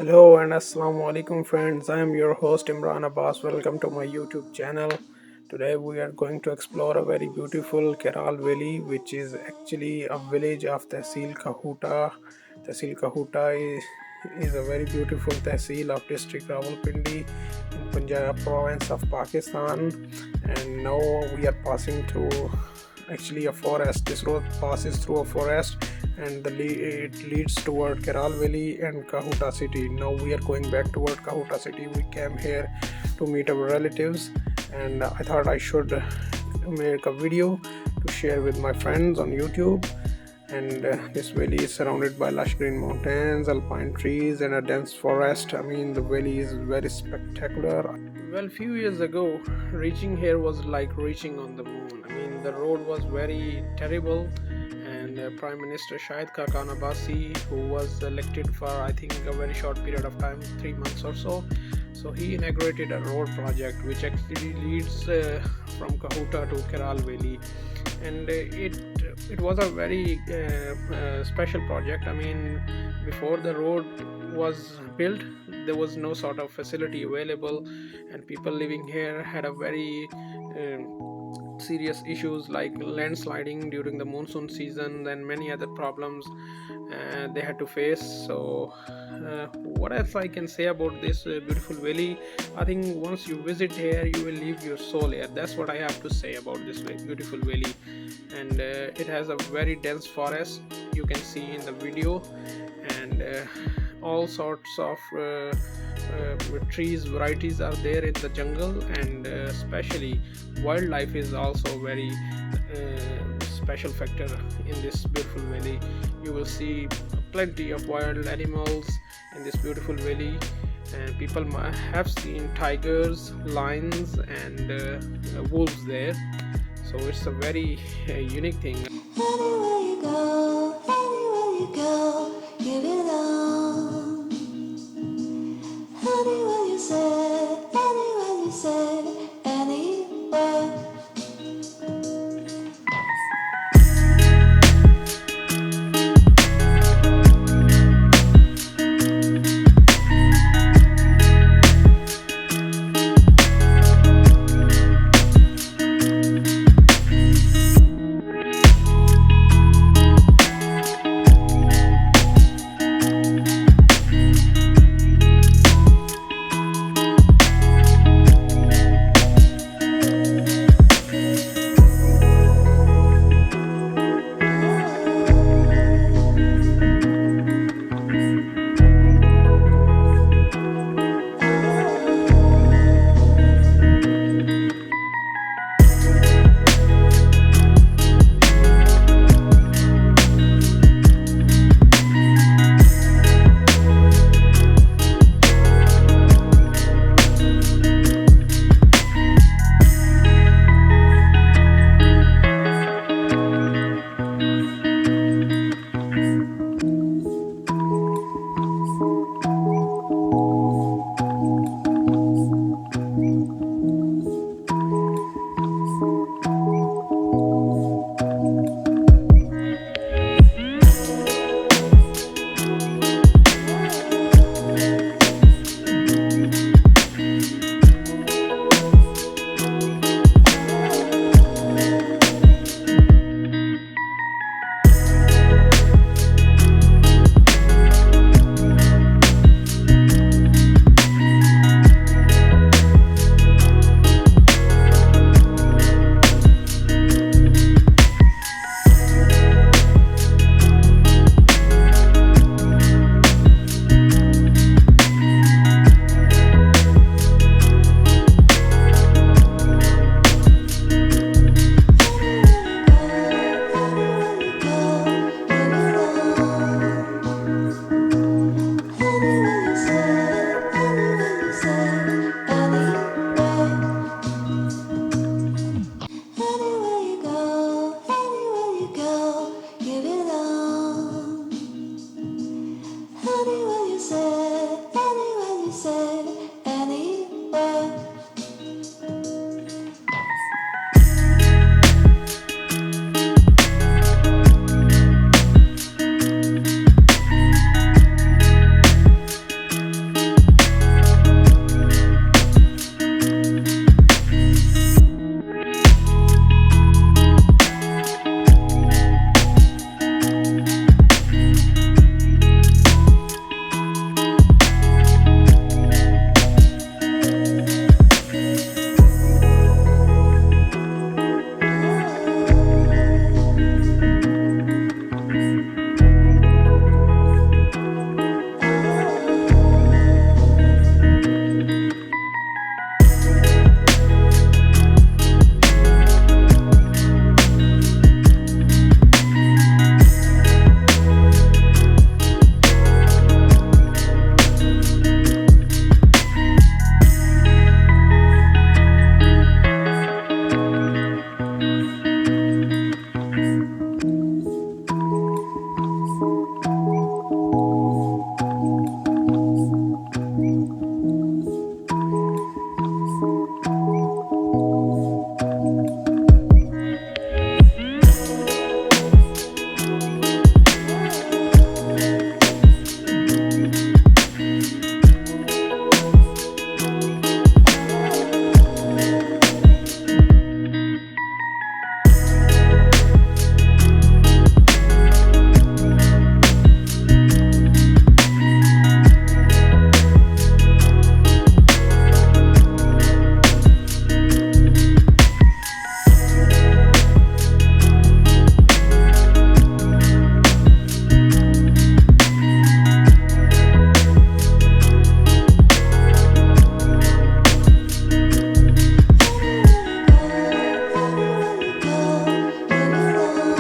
Hello and Assalamu alaikum friends. I am your host Imran Abbas. Welcome to my YouTube channel. Today we are going to explore a very beautiful Keral Valley, which is actually a village of Teshil Kahuta. Teshil Kahuta is a very beautiful Teshil of district Rawalpindi in Punjab province of Pakistan. And now we are passing through actually a forest. This road passes through a forest and it leads toward Keral Valley and Kahuta city. Now we are going back toward Kahuta city. We came here to meet our relatives, and I thought I should make a video to share with my friends on YouTube. And this valley is surrounded by lush green mountains, alpine trees, and a dense forest. I mean, the valley is very spectacular. Well, few years ago, reaching here was like reaching on the moon. I mean, the road was very terrible, and Prime Minister Shahid Khan Abbasi, who was elected for I think a very short period of time, 3 months or so, so he inaugurated a road project which actually leads from Kahuta to Keral Valley, and it was a very special project. I mean, before the road was built, there was no sort of facility available, and people living here had a very serious issues like landsliding during the monsoon season and many other problems they had to face. So what else I can say about this beautiful valley? I think once you visit here, you will leave your soul here. That's what I have to say about this beautiful valley. And it has a very dense forest, you can see in the video, and all sorts of trees varieties are there in the jungle, and especially wildlife is also very special factor in this beautiful valley. You will see plenty of wild animals in this beautiful valley, and people have seen tigers, lions, and wolves there. So it's a very unique thing. Anywhere you go, give it